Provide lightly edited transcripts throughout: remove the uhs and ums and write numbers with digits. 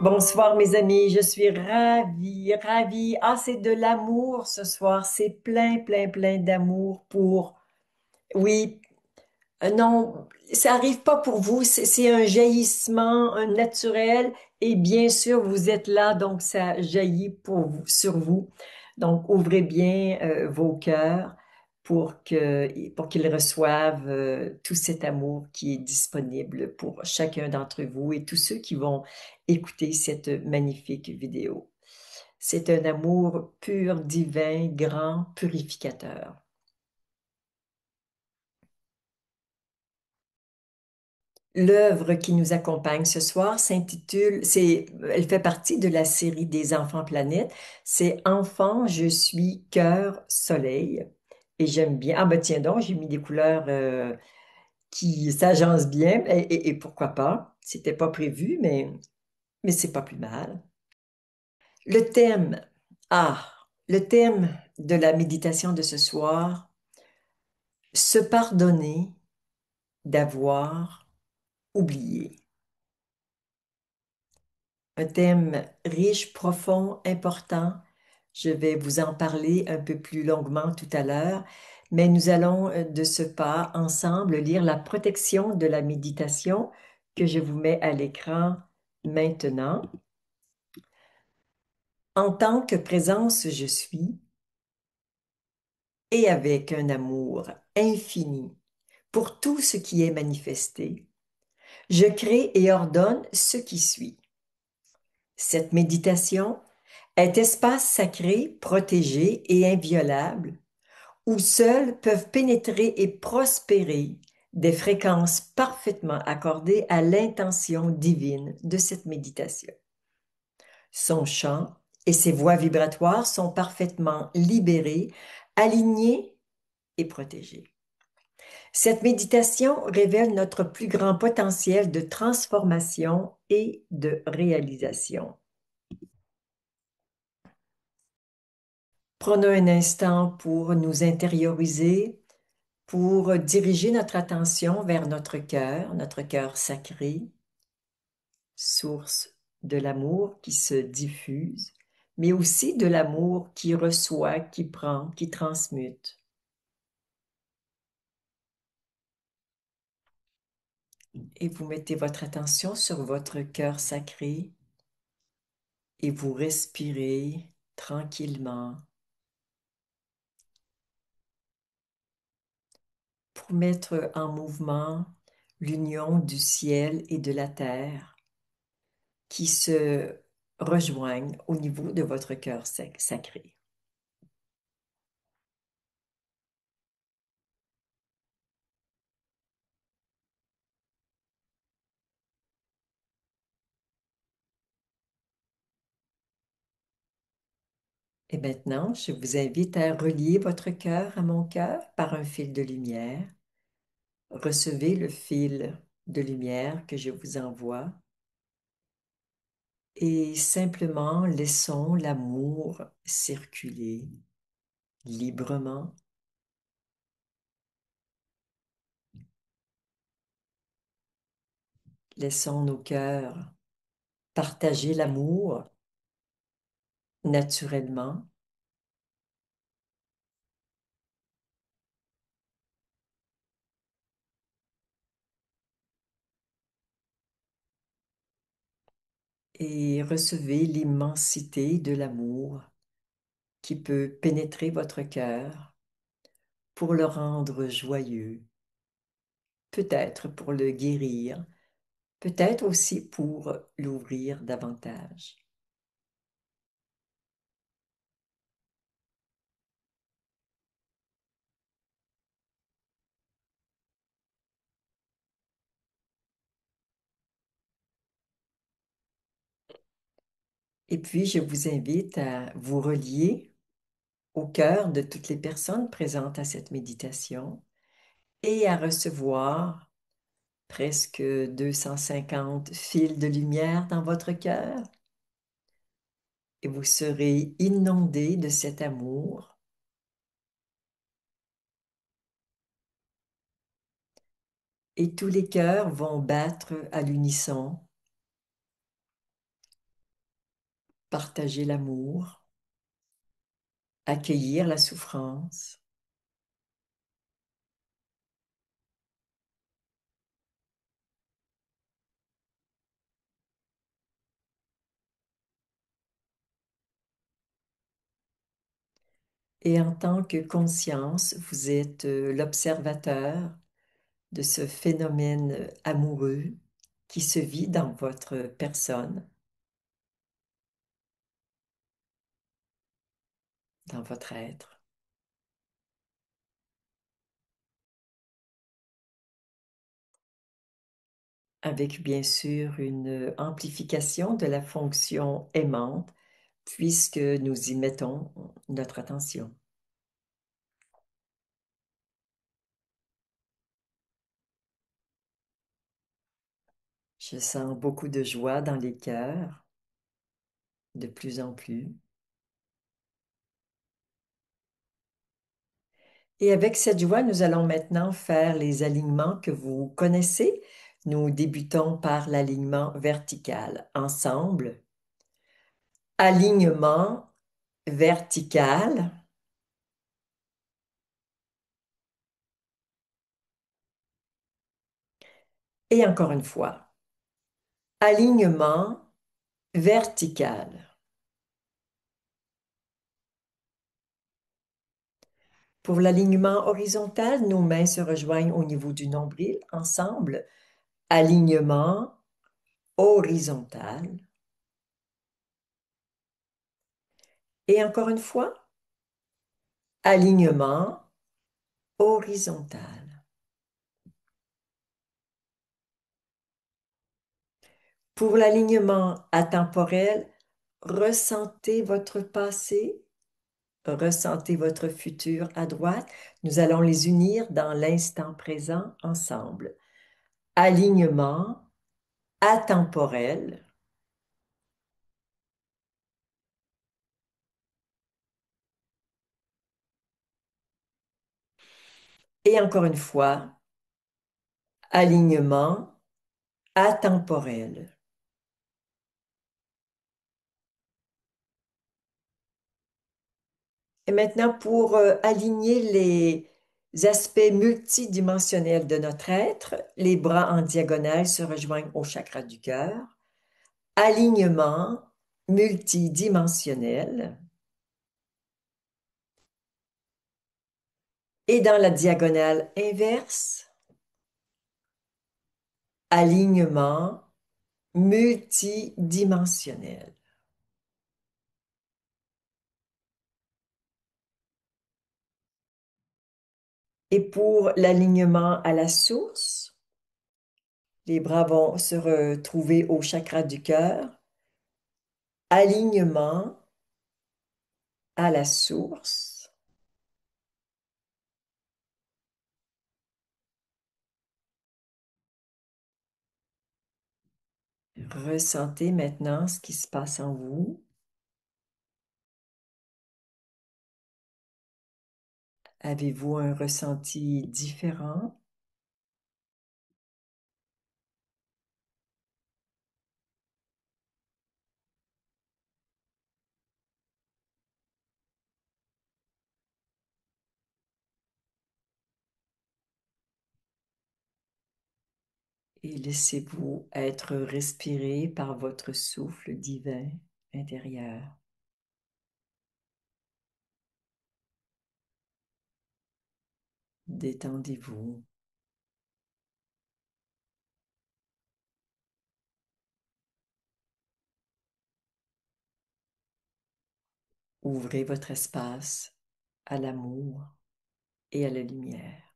Bonsoir mes amis, je suis ravie, ravie. Ah, c'est de l'amour ce soir, c'est plein, plein, plein d'amour pour... Oui, non, ça arrive pas pour vous, c'est un jaillissement un naturel et bien sûr vous êtes là, donc ça jaillit pour vous, sur vous. Donc ouvrez bien vos cœurs pour qu'ils reçoivent tout cet amour qui est disponible pour chacun d'entre vous et tous ceux qui vont écouter cette magnifique vidéo. C'est un amour pur, divin, grand, purificateur. L'œuvre qui nous accompagne ce soir elle fait partie de la série des Enfants Planète. C'est Enfant, je suis cœur, soleil. Et j'aime bien. Ah ben tiens donc, j'ai mis des couleurs qui s'agencent bien. Et pourquoi pas? C'était pas prévu, mais c'est pas plus mal. Le thème, le thème de la méditation de ce soir, se pardonner d'avoir oublié. Un thème riche, profond, important. Je vais vous en parler un peu plus longuement tout à l'heure, mais nous allons de ce pas ensemble lire la protection de la méditation que je vous mets à l'écran maintenant. En tant que présence, je suis et avec un amour infini pour tout ce qui est manifesté, je crée et ordonne ce qui suit. Cette méditation est espace sacré, protégé et inviolable, où seuls peuvent pénétrer et prospérer des fréquences parfaitement accordées à l'intention divine de cette méditation. Son chant et ses voies vibratoires sont parfaitement libérés, alignés et protégés. Cette méditation révèle notre plus grand potentiel de transformation et de réalisation. Prenons un instant pour nous intérioriser, pour diriger notre attention vers notre cœur sacré, source de l'amour qui se diffuse, mais aussi de l'amour qui reçoit, qui prend, qui transmute. Et vous mettez votre attention sur votre cœur sacré et vous respirez tranquillement pour mettre en mouvement l'union du ciel et de la terre qui se rejoignent au niveau de votre cœur sacré. Et maintenant, je vous invite à relier votre cœur à mon cœur par un fil de lumière. Recevez le fil de lumière que je vous envoie et simplement laissons l'amour circuler librement. Laissons nos cœurs partager l'amour naturellement et recevez l'immensité de l'amour qui peut pénétrer votre cœur pour le rendre joyeux, peut-être pour le guérir, peut-être aussi pour l'ouvrir davantage. Et puis, je vous invite à vous relier au cœur de toutes les personnes présentes à cette méditation et à recevoir presque 250 fils de lumière dans votre cœur. Et vous serez inondé de cet amour. Et tous les cœurs vont battre à l'unisson partager l'amour, accueillir la souffrance. Et en tant que conscience, vous êtes l'observateur de ce phénomène amoureux qui se vit dans votre personne, dans votre être, avec bien sûr une amplification de la fonction aimante, puisque nous y mettons notre attention. Je sens beaucoup de joie dans les cœurs, de plus en plus. Et avec cette joie, nous allons maintenant faire les alignements que vous connaissez. Nous débutons par l'alignement vertical. Ensemble, alignement vertical. Et encore une fois, alignement vertical. Pour l'alignement horizontal, nos mains se rejoignent au niveau du nombril. Ensemble, alignement horizontal. Et encore une fois, alignement horizontal. Pour l'alignement atemporel, ressentez votre passé, ressentez votre futur à droite. Nous allons les unir dans l'instant présent ensemble. Alignement atemporel. Et encore une fois, alignement atemporel. Et maintenant, pour aligner les aspects multidimensionnels de notre être, les bras en diagonale se rejoignent au chakra du cœur. Alignement multidimensionnel. Et dans la diagonale inverse, alignement multidimensionnel. Et pour l'alignement à la source, les bras vont se retrouver au chakra du cœur. Alignement à la source. Ressentez maintenant ce qui se passe en vous. Avez-vous un ressenti différent? Et laissez-vous être respiré par votre souffle divin intérieur. Détendez-vous. Ouvrez votre espace à l'amour et à la lumière.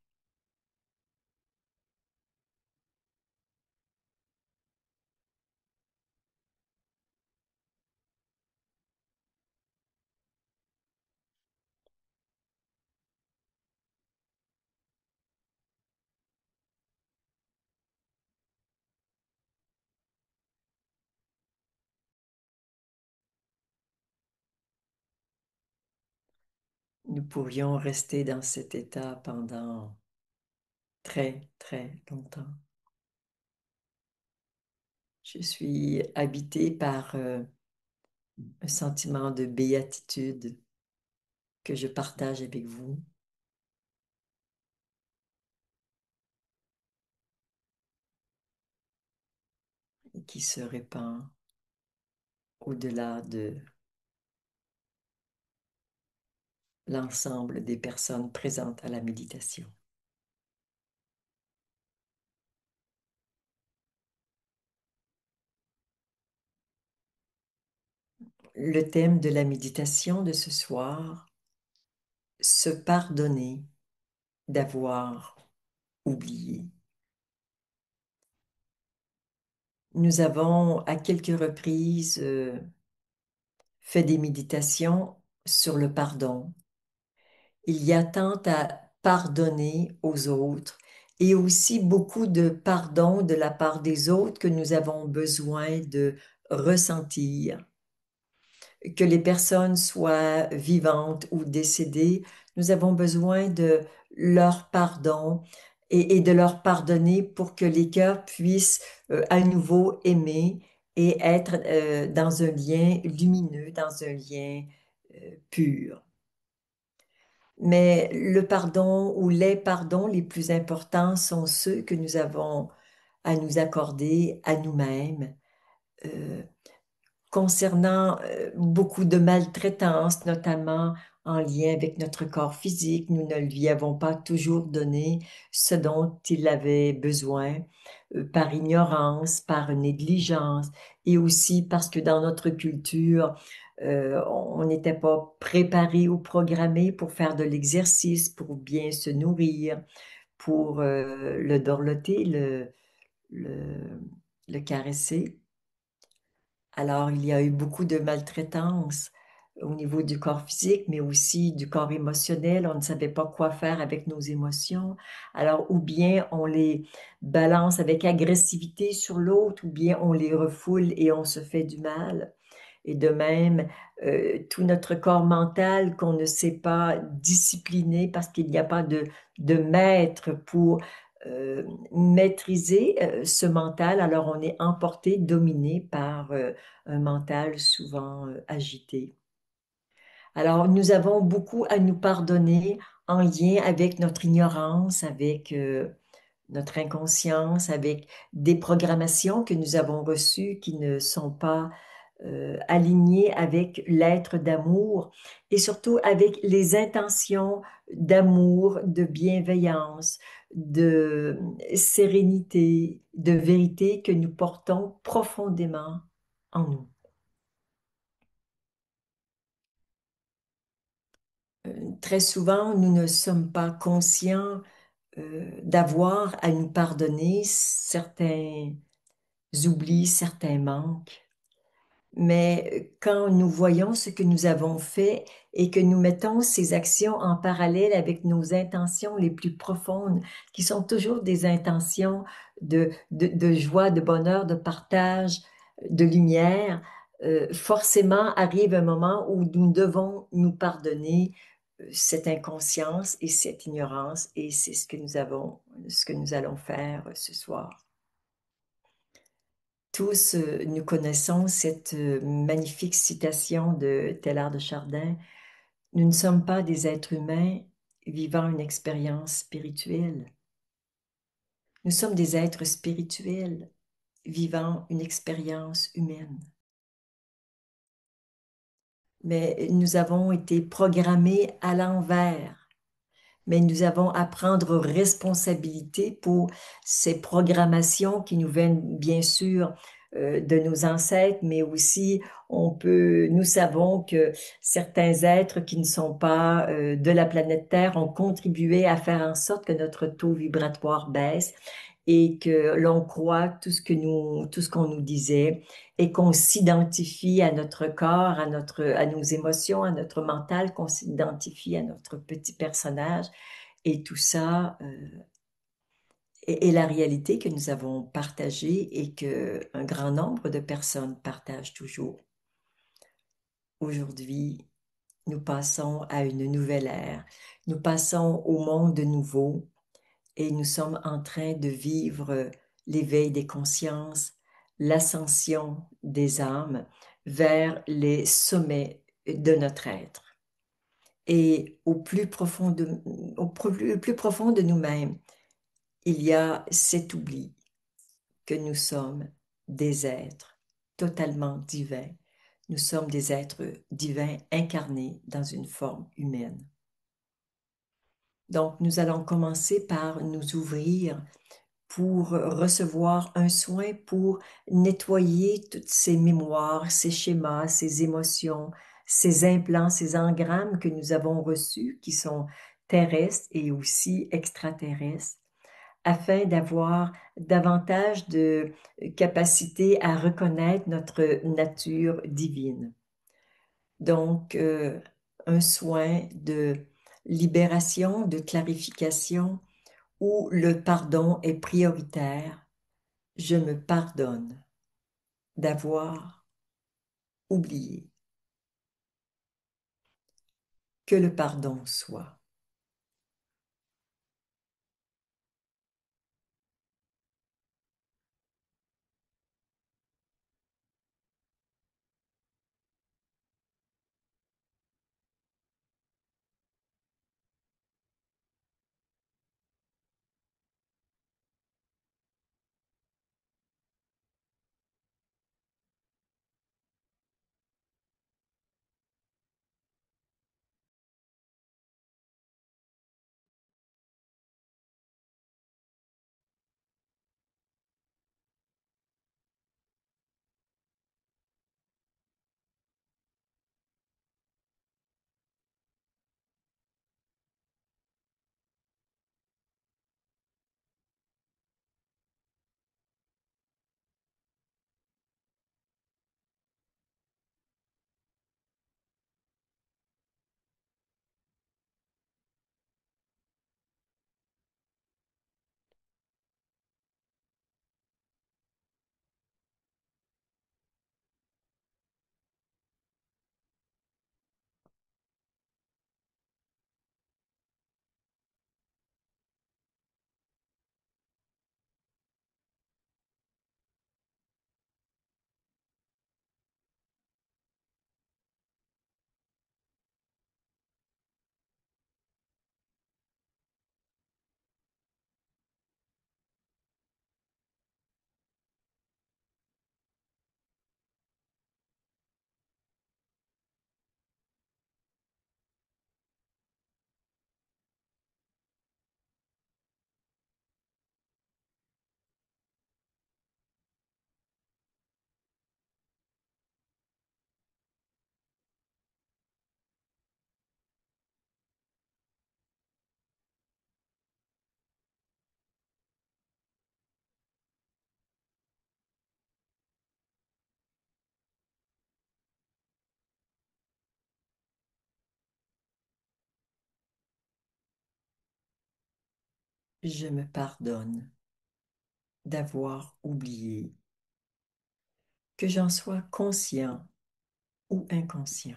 Nous pourrions rester dans cet état pendant très, très longtemps. Je suis habitée par un sentiment de béatitude que je partage avec vous et qui se répand au-delà de l'ensemble des personnes présentes à la méditation. Le thème de la méditation de ce soir, se pardonner d'avoir oublié. Nous avons à quelques reprises fait des méditations sur le pardon. Il y a tant à pardonner aux autres et aussi beaucoup de pardon de la part des autres que nous avons besoin de ressentir. Que les personnes soient vivantes ou décédées, nous avons besoin de leur pardon et de leur pardonner pour que les cœurs puissent à nouveau aimer et être dans un lien lumineux, dans un lien pur. Mais le pardon ou les pardons les plus importants sont ceux que nous avons à nous accorder à nous-mêmes. Euh, Concernant beaucoup de maltraitance, notamment en lien avec notre corps physique. Nous ne lui avons pas toujours donné ce dont il avait besoin, par ignorance, par négligence, et aussi parce que dans notre culture, on n'était pas préparé ou programmé pour faire de l'exercice, pour bien se nourrir, pour le dorloter, le, le caresser. Alors, il y a eu beaucoup de maltraitance au niveau du corps physique, mais aussi du corps émotionnel. On ne savait pas quoi faire avec nos émotions. Alors, ou bien on les balance avec agressivité sur l'autre, ou bien on les refoule et on se fait du mal. Et de même, tout notre corps mental qu'on ne sait pas discipliner parce qu'il n'y a pas de maître pour maîtriser ce mental. Alors, on est emporté, dominé par un mental souvent agité. Alors, nous avons beaucoup à nous pardonner en lien avec notre ignorance, avec notre inconscience, avec des programmations que nous avons reçues qui ne sont pas alignées avec l'être d'amour et surtout avec les intentions d'amour, de bienveillance, de sérénité, de vérité que nous portons profondément en nous. Très souvent, nous ne sommes pas conscients d'avoir à nous pardonner certains oublis, certains manques. Mais quand nous voyons ce que nous avons fait et que nous mettons ces actions en parallèle avec nos intentions les plus profondes, qui sont toujours des intentions de joie, de bonheur, de partage, de lumière, forcément arrive un moment où nous devons nous pardonner cette inconscience et cette ignorance, et c'est ce que nous allons faire ce soir. Tous, nous connaissons cette magnifique citation de Teilhard de Chardin. Nous ne sommes pas des êtres humains vivant une expérience spirituelle. Nous sommes des êtres spirituels vivant une expérience humaine. Mais nous avons été programmés à l'envers. Mais nous avons à prendre responsabilité pour ces programmations qui nous viennent bien sûr de nos ancêtres, mais aussi nous savons que certains êtres qui ne sont pas de la planète Terre ont contribué à faire en sorte que notre taux vibratoire baisse et que l'on croit tout ce qu'on nous disait et qu'on s'identifie à notre corps, à nos émotions, à notre mental, qu'on s'identifie à notre petit personnage. Et tout ça est la réalité que nous avons partagée et que un grand nombre de personnes partagent toujours. Aujourd'hui, nous passons à une nouvelle ère. Nous passons au monde nouveau et nous sommes en train de vivre l'éveil des consciences, l'ascension des âmes, vers les sommets de notre être. Et au plus profond de nous-mêmes, il y a cet oubli que nous sommes des êtres totalement divins. Nous sommes des êtres divins incarnés dans une forme humaine. Donc, nous allons commencer par nous ouvrir pour recevoir un soin pour nettoyer toutes ces mémoires, ces schémas, ces émotions, ces implants, ces engrammes que nous avons reçus, qui sont terrestres et aussi extraterrestres, afin d'avoir davantage de capacité à reconnaître notre nature divine. Donc, un soin de libération, de clarification, où le pardon est prioritaire. Je me pardonne d'avoir oublié. Que le pardon soit. Je me pardonne d'avoir oublié, que j'en sois conscient ou inconscient.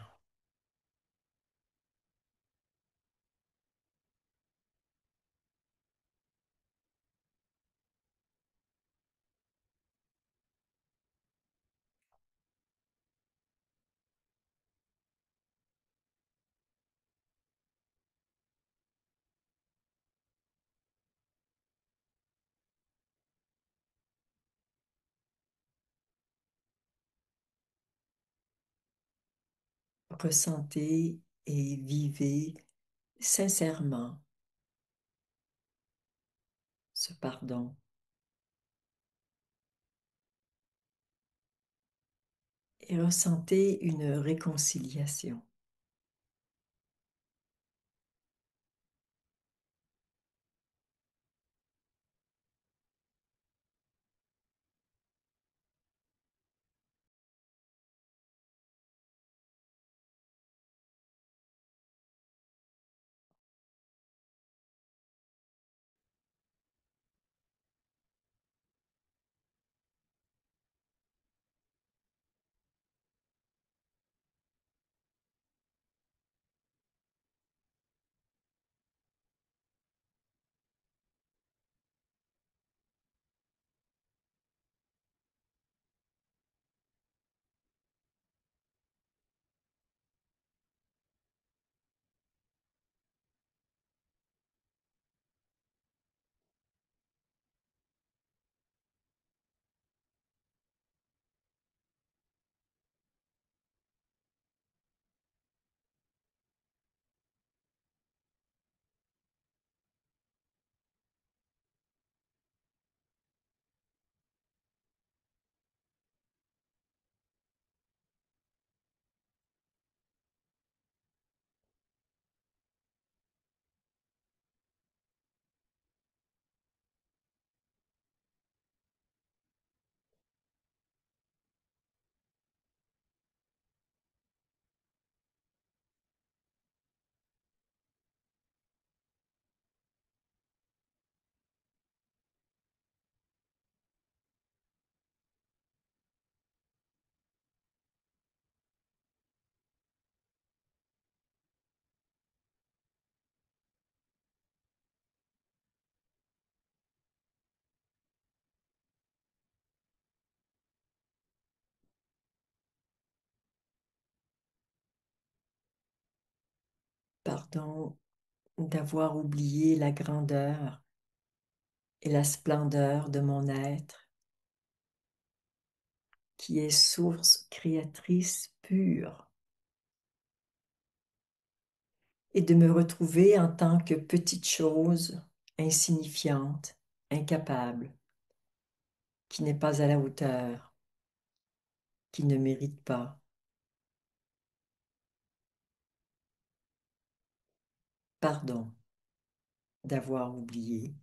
Ressentez et vivez sincèrement ce pardon et ressentez une réconciliation. Pardon d'avoir oublié la grandeur et la splendeur de mon être, qui est source créatrice pure, et de me retrouver en tant que petite chose insignifiante, incapable, qui n'est pas à la hauteur, qui ne mérite pas. Pardon d'avoir oublié.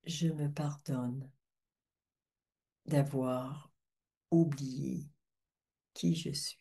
Je me pardonne d'avoir oublié qui je suis.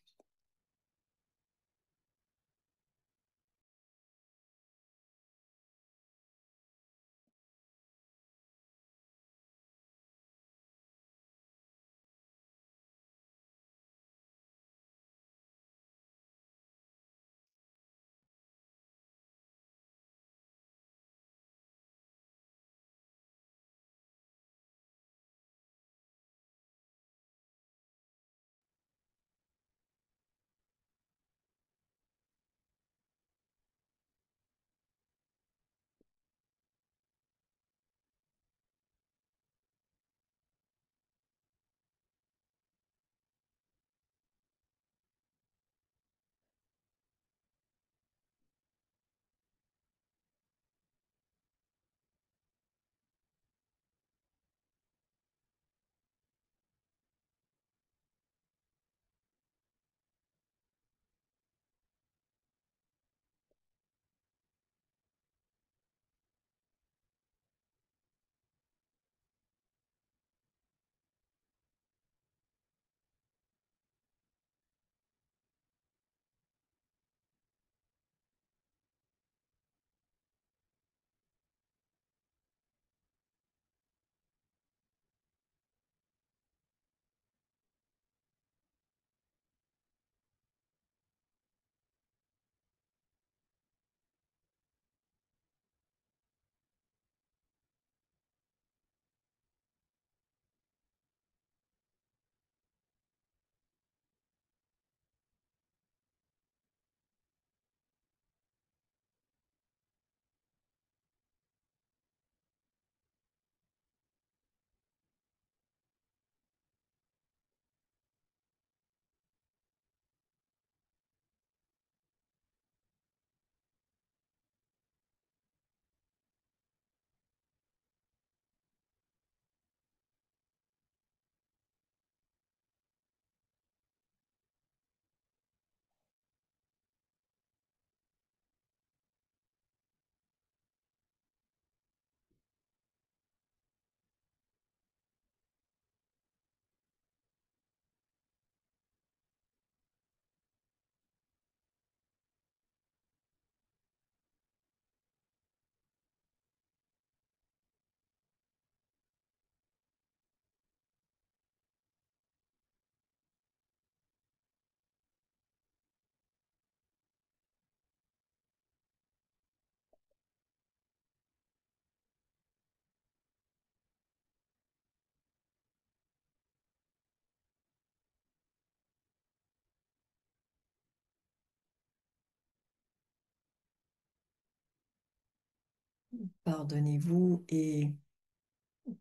Pardonnez-vous et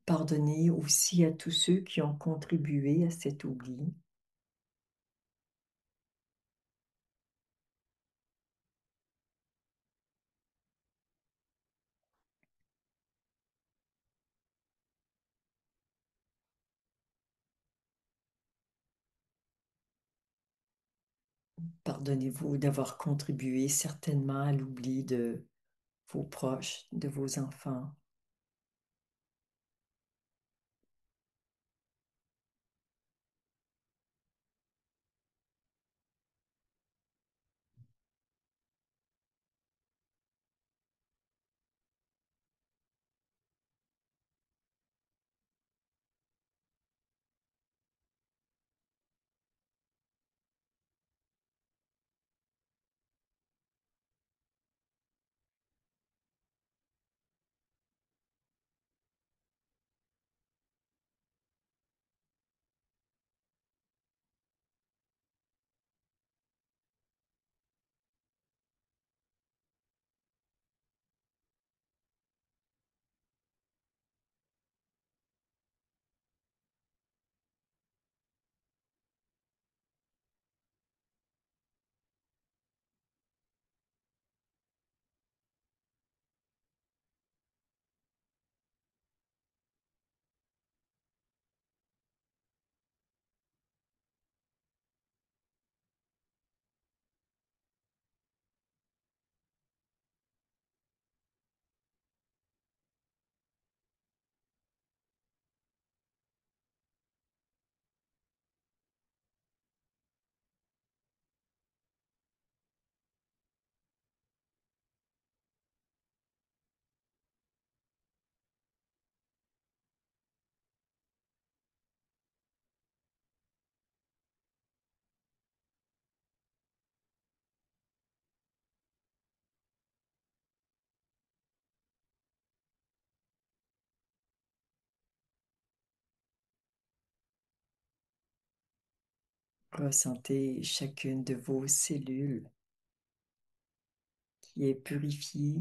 pardonnez aussi à tous ceux qui ont contribué à cet oubli. Pardonnez-vous d'avoir contribué certainement à l'oubli de vos proches, de vos enfants. Ressentez chacune de vos cellules qui est purifiée,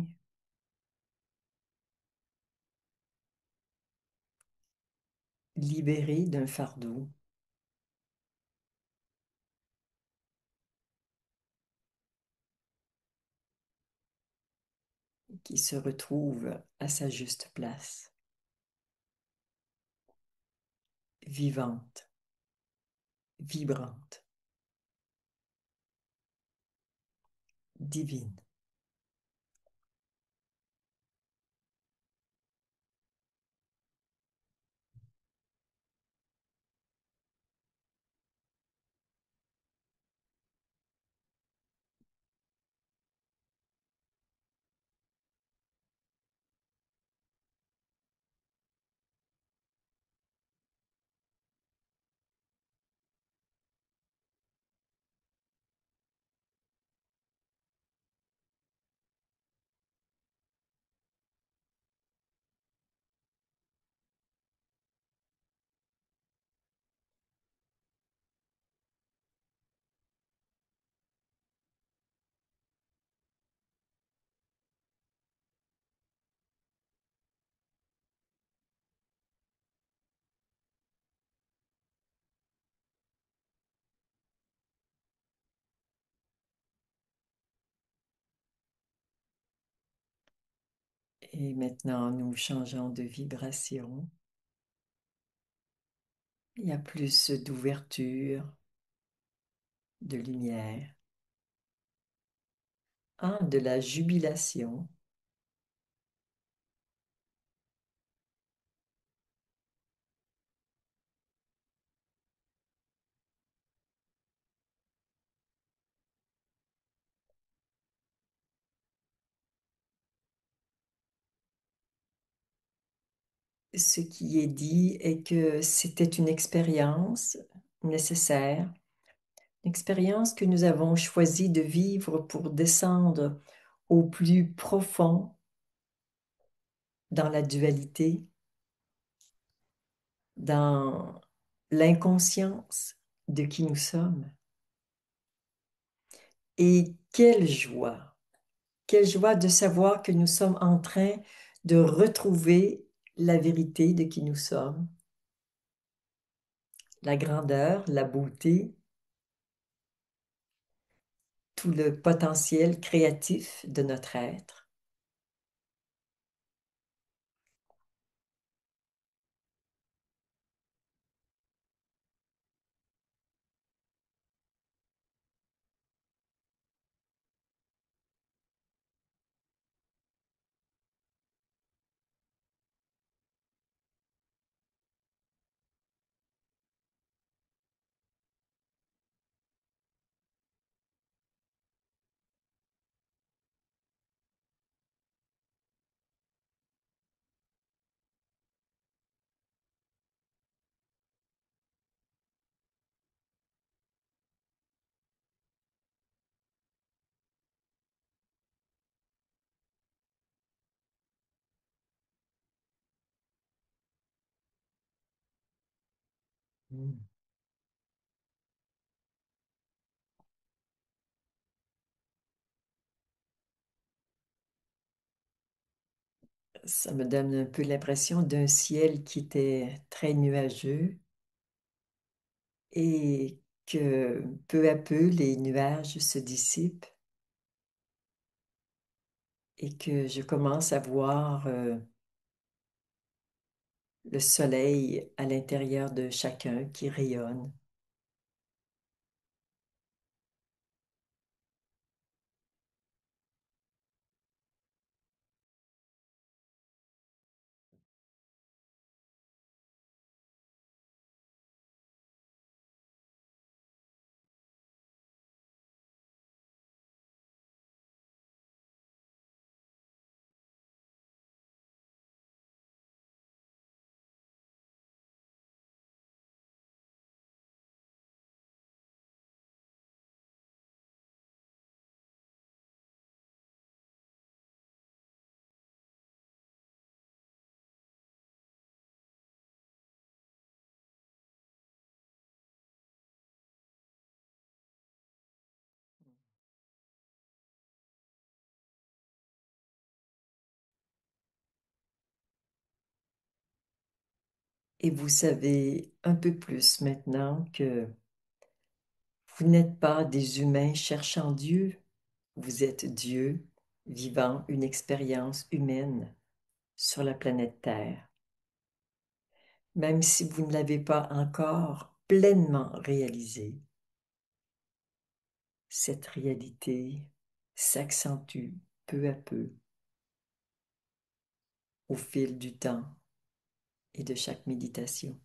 libérée d'un fardeau, qui se retrouve à sa juste place, vivante, vibrante, divine. Et maintenant, nous changeons de vibration. Il y a plus d'ouverture, de lumière, de la jubilation. Ce qui est dit est que c'était une expérience nécessaire, une expérience que nous avons choisi de vivre pour descendre au plus profond dans la dualité, dans l'inconscience de qui nous sommes. Et quelle joie de savoir que nous sommes en train de retrouver la vérité de qui nous sommes, la grandeur, la beauté, tout le potentiel créatif de notre être. Mm. Ça me donne un peu l'impression d'un ciel qui était très nuageux et que peu à peu les nuages se dissipent et que je commence à voir le soleil à l'intérieur de chacun qui rayonne. Et vous savez un peu plus maintenant que vous n'êtes pas des humains cherchant Dieu, vous êtes Dieu vivant une expérience humaine sur la planète Terre. Même si vous ne l'avez pas encore pleinement réalisé, cette réalité s'accentue peu à peu au fil du temps et de chaque méditation.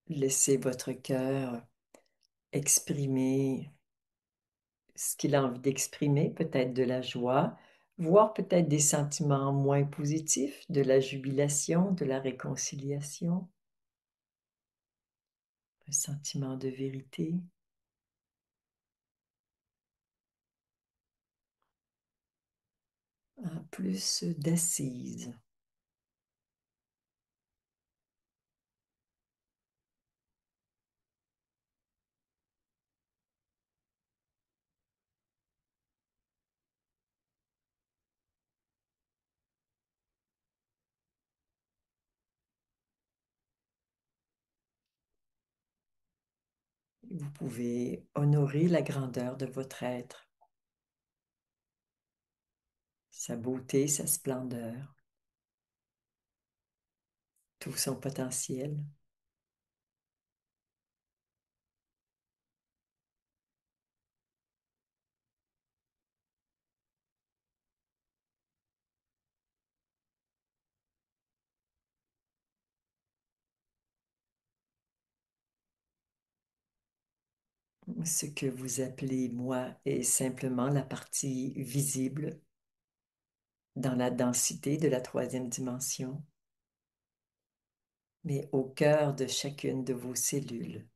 Laissez votre cœur exprimer ce qu'il a envie d'exprimer, peut-être de la joie, voire peut-être des sentiments moins positifs, de la jubilation, de la réconciliation, un sentiment de vérité, plus d'assise. Vous pouvez honorer la grandeur de votre être, sa beauté, sa splendeur, tout son potentiel. Ce que vous appelez moi est simplement la partie visible dans la densité de la troisième dimension, mais au cœur de chacune de vos cellules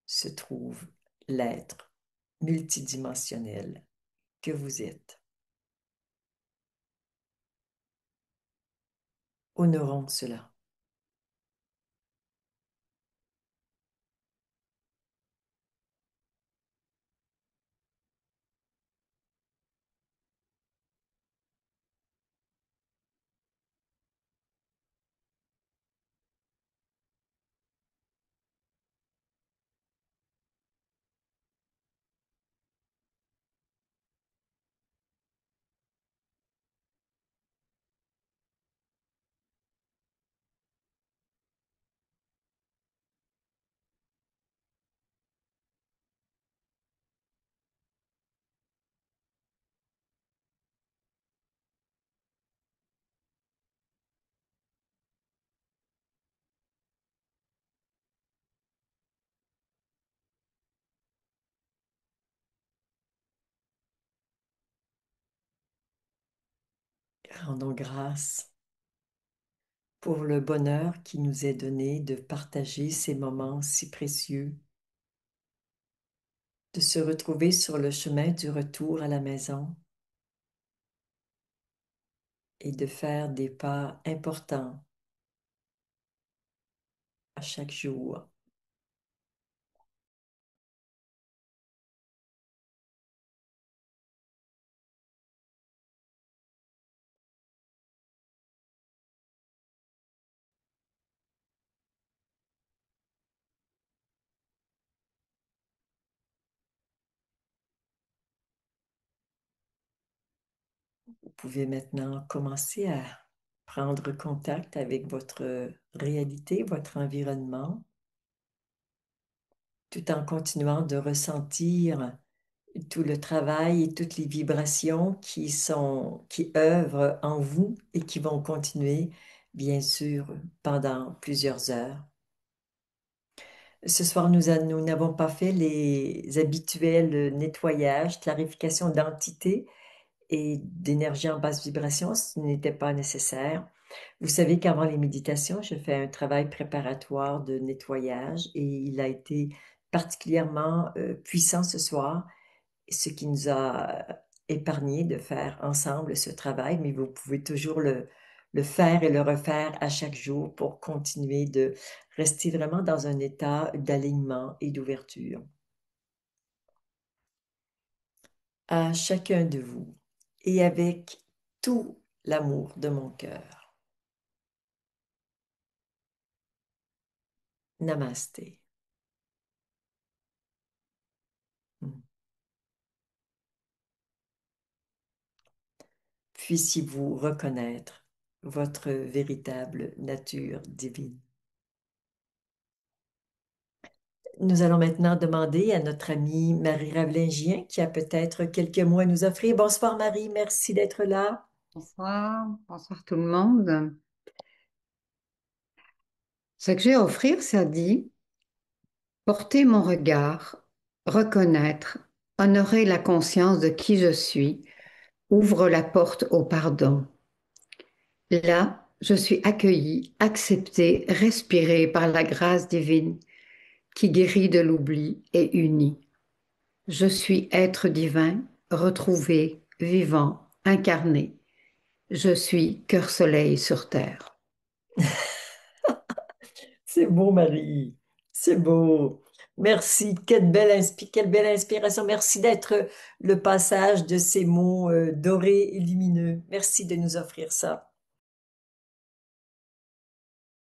se trouve l'être multidimensionnel que vous êtes. Honorons cela. Rendons grâce pour le bonheur qui nous est donné de partager ces moments si précieux, de se retrouver sur le chemin du retour à la maison et de faire des pas importants à chaque jour. Vous pouvez maintenant commencer à prendre contact avec votre réalité, votre environnement, tout en continuant de ressentir tout le travail et toutes les vibrations qui œuvrent en vous et qui vont continuer, bien sûr, pendant plusieurs heures. Ce soir, nous n'avons pas fait les habituels nettoyages, clarification d'entités et d'énergie en basse vibration, ce n'était pas nécessaire. Vous savez qu'avant les méditations, je fais un travail préparatoire de nettoyage et il a été particulièrement puissant ce soir, ce qui nous a épargné de faire ensemble ce travail, mais vous pouvez toujours le faire et le refaire à chaque jour pour continuer de rester vraiment dans un état d'alignement et d'ouverture. À chacun de vous et avec tout l'amour de mon cœur. Namasté. Mm. Puissiez-vous reconnaître votre véritable nature divine. Nous allons maintenant demander à notre amie Marie Ravelingien, qui a peut-être quelques mots à nous offrir. Bonsoir Marie, merci d'être là. Bonsoir, bonsoir tout le monde. Ce que j'ai à offrir, ça dit porter mon regard, reconnaître, honorer la conscience de qui je suis, ouvre la porte au pardon. Là, je suis accueillie, acceptée, respirée par la grâce divine qui guérit de l'oubli et unit. Je suis être divin, retrouvé, vivant, incarné. Je suis cœur soleil sur terre. C'est beau, Marie. C'est beau. Merci. Quelle belle inspiration. Merci d'être le passage de ces mots dorés et lumineux. Merci de nous offrir ça.